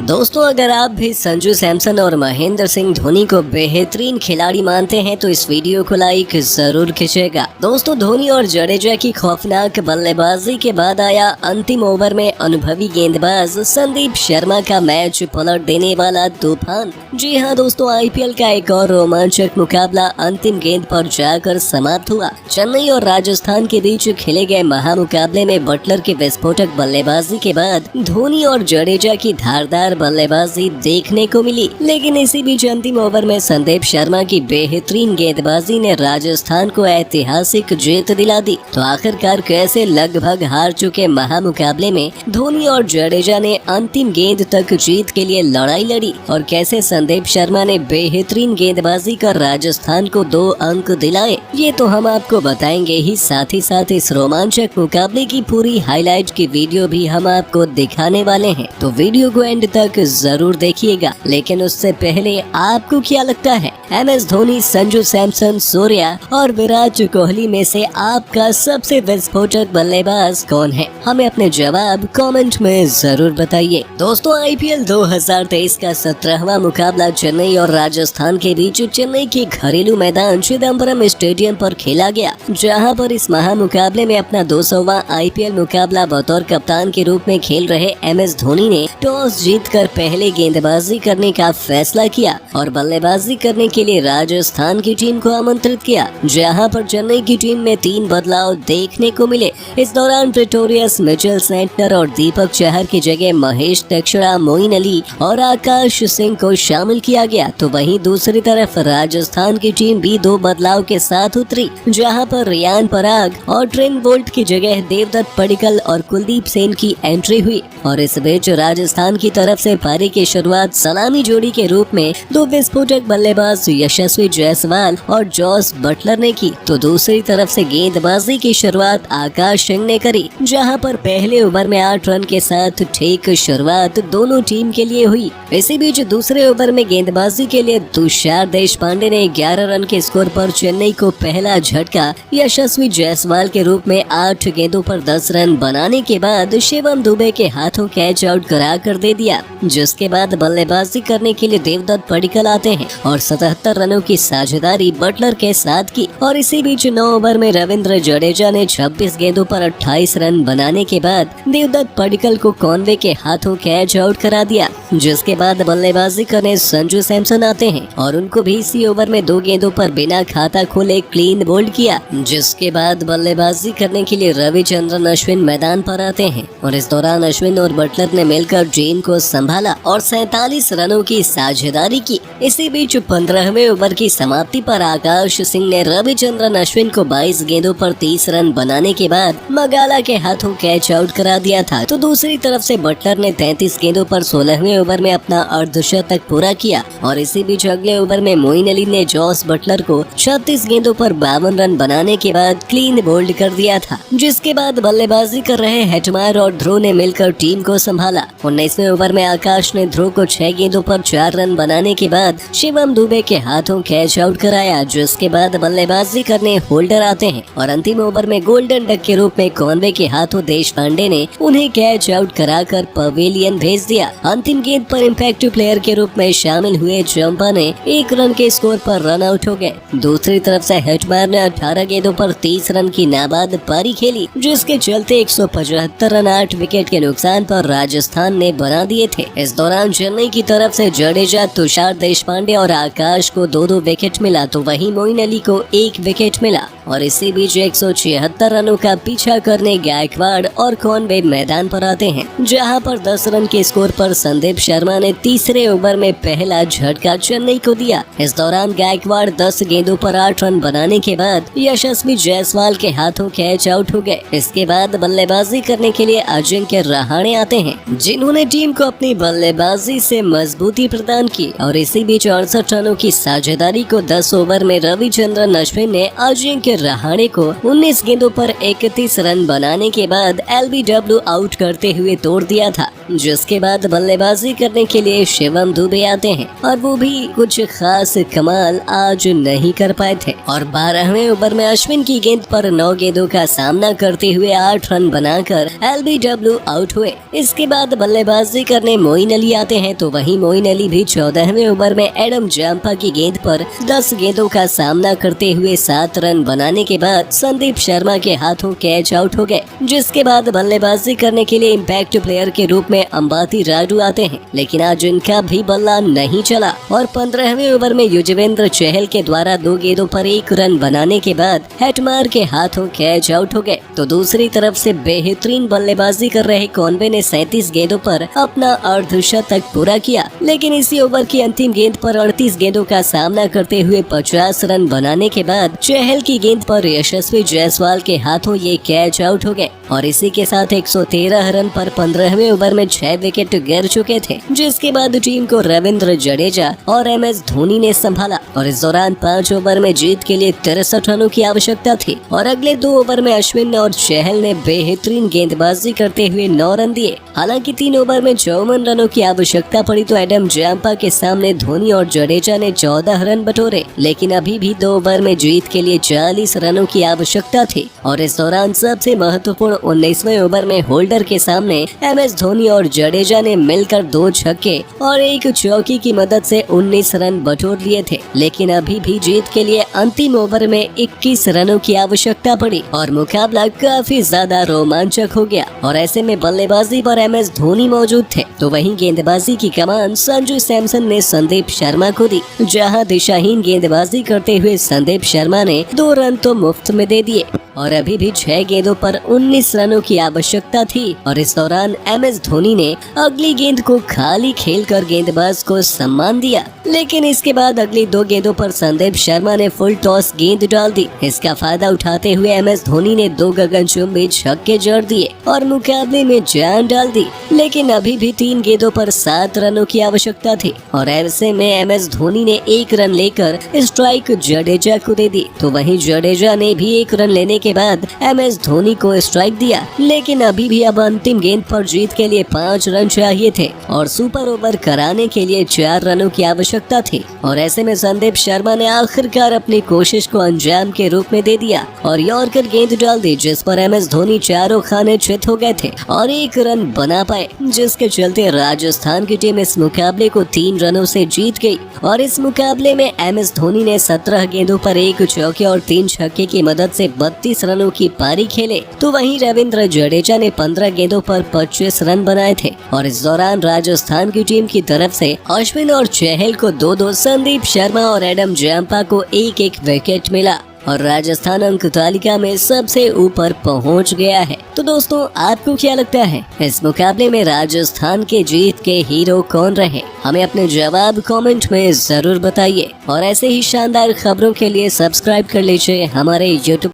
दोस्तों, अगर आप भी संजू सैमसन और महेंद्र सिंह धोनी को बेहतरीन खिलाड़ी मानते हैं तो इस वीडियो को लाइक जरूर कीजिएगा। दोस्तों, धोनी और जडेजा की खौफनाक बल्लेबाजी के बाद आया अंतिम ओवर में अनुभवी गेंदबाज संदीप शर्मा का मैच पलट देने वाला तूफान। जी हां दोस्तों, आईपीएल का एक और रोमांचक मुकाबला अंतिम गेंद पर जाकर समाप्त हुआ। चेन्नई और राजस्थान के बीच खेले गए महामुकाबले में बटलर की विस्फोटक बल्लेबाजी के बाद धोनी और जडेजा की धारदार बल्लेबाजी देखने को मिली, लेकिन इसी बीच अंतिम ओवर में संदीप शर्मा की बेहतरीन गेंदबाजी ने राजस्थान को ऐतिहासिक जीत दिला दी। तो आखिरकार कैसे लगभग हार चुके महामुकाबले में धोनी और जडेजा ने अंतिम गेंद तक जीत के लिए लड़ाई लड़ी और कैसे संदीप शर्मा ने बेहतरीन गेंदबाजी कर राजस्थान को 2 अंक दिलाए, ये तो हम आपको बताएंगे ही। साथ इस रोमांचक मुकाबले की पूरी हाईलाइट की वीडियो भी हम आपको दिखाने वाले हैं, तो वीडियो को एंड तक जरूर देखिएगा। लेकिन उससे पहले आपको क्या लगता है, MS धोनी, संजू सैमसन, सूर्या और विराट कोहली में से आपका सबसे विस्फोटक बल्लेबाज कौन है? हमें अपने जवाब कमेंट में जरूर बताइए। दोस्तों, IPL 2023 का 17वां मुकाबला चेन्नई और राजस्थान के बीच चेन्नई के घरेलू मैदान चिदम्बरम स्टेडियम पर खेला गया, जहां पर इस महामुकाबले में अपना 200वां IPL मुकाबला बतौर कप्तान के रूप में खेल रहे MS धोनी ने टॉस जीतकर पहले गेंदबाजी करने का फैसला किया और बल्लेबाजी करने के लिए राजस्थान की टीम को आमंत्रित किया, जहां पर चेन्नई की टीम में 3 बदलाव देखने को मिले। इस दौरान प्रेटोरियस, मिचेल सेंटनर और दीपक चहर की जगह महेश दक्षिणा, मोइन अली और आकाश सिंह को शामिल किया गया। तो वहीं दूसरी तरफ राजस्थान की टीम भी 2 बदलाव के साथ उतरी, जहां पर रियान पराग और ट्रेंट बोल्ट की जगह देवदत्त पडिक्कल और कुलदीप सेन की एंट्री हुई। और इस बीच राजस्थान की तरफ से पारी की शुरुआत सलामी जोड़ी के रूप में 2 विस्फोटक बल्लेबाज यशस्वी जायसवाल और जॉस बटलर ने की, तो दूसरी तरफ से गेंदबाजी की शुरुआत आकाश सिंह ने करी, जहां पर पहले ओवर में 8 रन के साथ ठीक शुरुआत दोनों टीम के लिए हुई। इसी बीच दूसरे ओवर में गेंदबाजी के लिए तुषार देशपांडे ने 11 रन के स्कोर पर चेन्नई को पहला झटका यशस्वी जायसवाल के रूप में 8 गेंदों पर 10 रन बनाने के बाद शिवम दुबे के हाथों कैच आउट करा कर दे दिया, जिसके बाद बल्लेबाजी करने के लिए देवदत्त पडिक्कल आते हैं और 77 रनों की साझेदारी बटलर के साथ की। और इसी बीच 9 ओवर में रविंद्र जडेजा ने 26 गेंदों पर 28 रन बनाने के बाद देवदत्त पडिक्कल को कॉनवे के हाथों कैच आउट करा दिया, जिसके बाद बल्लेबाजी करने संजू सैमसन आते हैं और उनको भी इसी ओवर में 2 गेंदों पर बिना खाता खोले क्लीन बोल्ड किया, जिसके बाद बल्लेबाजी करने के लिए रविचंद्रन अश्विन मैदान पर आते हैं और इस दौरान अश्विन और बटलर ने मिलकर टीम को संभाला और 47 रनों की साझेदारी की। इसी बीच 15वें ओवर की समाप्ति पर आकाश सिंह ने रविचंद्रन अश्विन को 22 गेंदों पर 30 रन बनाने के बाद मगाला के हाथों कैच आउट करा दिया था। तो दूसरी तरफ से बटलर ने 33 गेंदों पर 16वें ओवर में अपना अर्धशतक पूरा किया और इसी बीच अगले ओवर में मोइन अली ने जॉस बटलर को 36 गेंदों पर 52 रन बनाने के बाद क्लीन बोल्ड कर दिया था, जिसके बाद बल्लेबाजी कर रहे हेटमायर और ध्रुव ने मिलकर टीम को संभाला। 19वें ओवर में आकाश ने ध्रुव को 6 गेंदों पर 4 रन बनाने के बाद शिवम दुबे के हाथों कैच आउट कराया, जिसके बाद बल्लेबाजी करने होल्डर आते हैं और अंतिम ओवर में गोल्डन डक के रूप में कॉनवे के हाथों देशपांडे ने उन्हें कैच आउट कराकर पवेलियन भेज दिया। अंतिम गेंद पर इम्पैक्ट प्लेयर के रूप में शामिल हुए जंपा ने 1 रन के स्कोर पर रन आउट हो गए। दूसरी तरफ से हेटमायर ने 18 गेंदों पर 30 रन की नाबाद पारी खेली, जिसके चलते 175 रन 8 विकेट के नुकसान पर राजस्थान ने बना दिए थे। इस दौरान चेन्नई की तरफ से जडेजा, तुषार देशपांडे और आकाश को 2-2 विकेट मिला, तो वहीं मोइन अली को 1 विकेट मिला। और इसी बीच 176 रनों का पीछा करने गायकवाड़ और कॉनवे मैदान पर आते हैं, जहां पर 10 रन के स्कोर पर संदीप शर्मा ने तीसरे ओवर में पहला झटका चेन्नई को दिया। इस दौरान गायकवाड़ 10 गेंदों पर 8 रन बनाने के बाद यशस्वी जायसवाल के हाथों कैच आउट हो गए। इसके बाद बल्लेबाजी करने के लिए अजिंक्य रहाणे आते हैं, जिन्होंने टीम को अपनी बल्लेबाजी से मजबूती प्रदान की। और इसी बीच 68 रनों की साझेदारी को 10 ओवर में रविचंद्रन अश्विन ने अजिंक्य रहाणे को 19 गेंदों पर 31 रन बनाने के बाद LBW आउट करते हुए तोड़ दिया था, जिसके बाद बल्लेबाजी करने के लिए शिवम दुबे आते हैं और वो भी कुछ खास कमाल आज नहीं कर पाए थे। और 12वें ओवर में अश्विन की गेंद पर 9 गेंदों का सामना करते हुए 8 रन बनाकर LBW आउट हुए। इसके बाद बल्लेबाजी करने में मोइन अली आते हैं, तो वहीं मोइन अली भी 14वें ओवर में एडम जाम्पा की गेंद पर 10 गेंदों का सामना करते हुए 7 रन बनाने के बाद संदीप शर्मा के हाथों कैच आउट हो गए, जिसके बाद बल्लेबाजी करने के लिए इम्पैक्ट प्लेयर के रूप में अंबाती रायडू आते हैं। लेकिन आज इनका भी बल्ला नहीं चला और 15वें ओवर में युजवेंद्र चहल के द्वारा 2 गेंदों पर 1 रन बनाने के बाद हेटमार के हाथों कैच आउट हो गए। तो दूसरी तरफ से बेहतरीन बल्लेबाजी कर रहे कॉनवे ने 37 गेंदों पर अपना अर्धशतक पूरा किया, लेकिन इसी ओवर की अंतिम गेंद पर 38 गेंदों का सामना करते हुए 50 रन बनाने के बाद चहल की गेंद पर यशस्वी जायसवाल के हाथों ये कैच आउट हो गए और इसी के साथ 113 रन पर 15वें ओवर में 6 विकेट गिर चुके थे, जिसके बाद टीम को रविंद्र जडेजा और MS धोनी ने संभाला और इस दौरान 5 ओवर में जीत के लिए 63 रनों की आवश्यकता थी और अगले 2 ओवर में अश्विन और चहल ने बेहतरीन गेंदबाजी करते हुए 9 रन दिए। हालांकि 3 ओवर में 54 रनों की आवश्यकता पड़ी तो एडम जाम्पा के सामने धोनी और जडेजा ने 14 रन बटोरे, लेकिन अभी भी 2 ओवर में जीत के लिए 40 रनों की आवश्यकता थी और इस दौरान सबसे महत्वपूर्ण 19वें ओवर में होल्डर के सामने MS धोनी और जडेजा ने मिलकर 2 छक्के और 1 चौकी की मदद से 19 रन बटोर लिए थे, लेकिन अभी भी जीत के लिए अंतिम ओवर में 21 रनों की आवश्यकता पड़ी और मुकाबला काफी ज्यादा रोमांचक हो गया और ऐसे में बल्लेबाजी पर MS धोनी मौजूद थे, तो वहीं गेंदबाजी की कमान संजू सैमसन ने संदीप शर्मा को दी, जहां दिशाहीन गेंदबाजी करते हुए संदीप शर्मा ने 2 रन तो मुफ्त में दे दिए और अभी भी 6 गेंदों पर 19 रनों की आवश्यकता थी और इस दौरान MS धोनी ने अगली गेंद को खाली खेलकर गेंदबाज को सम्मान दिया, लेकिन इसके बाद अगली 2 गेंदों पर संदीप शर्मा ने फुल टॉस गेंद डाल दी। इसका फायदा उठाते हुए MS धोनी ने 2 गगनचुंबी छक्के जड़ दिए और मुकाबले में जान डाल दी, लेकिन अभी भी 3 गेंदों पर 7 रनों की आवश्यकता थी और ऐसे में MS धोनी ने 1 रन लेकर स्ट्राइक जडेजा को दे दी। तो वहीं जडेजा ने भी 1 रन लेने के बाद MS धोनी को स्ट्राइक दिया, लेकिन अभी भी अब अंतिम गेंद पर जीत के लिए 5 रन चाहिए थे और सुपर ओवर कराने के लिए 4 रनों की आवश्यकता थी और ऐसे में संदीप शर्मा ने आखिरकार अपनी कोशिश को अंजाम के रूप में दे दिया और यॉर्कर गेंद डाल दी, जिस पर MS धोनी चारों खाने चित हो गए थे और 1 रन बना पाए, जिसके चलते राजस्थान की टीम इस मुकाबले को 3 रनों से जीत गई और इस मुकाबले में MS धोनी ने 17 गेंदों पर 1 चौके और 3 छक्के की मदद से 32 रनों की पारी खेले, तो वहीं रविंद्र जडेजा ने 15 गेंदों पर 25 रन बनाए थे और इस दौरान राजस्थान की टीम की तरफ से अश्विन और चहल को 2-2, संदीप शर्मा और एडम जाम्पा को 1-1 विकेट मिला और राजस्थान अंक तालिका में सबसे ऊपर पहुंच गया है। तो दोस्तों, आपको क्या लगता है इस मुकाबले में राजस्थान के जीत के हीरो कौन रहे? हमें अपने जवाब कमेंट में जरूर बताइए और ऐसे ही शानदार खबरों के लिए सब्सक्राइब कर लीजिए हमारे YouTube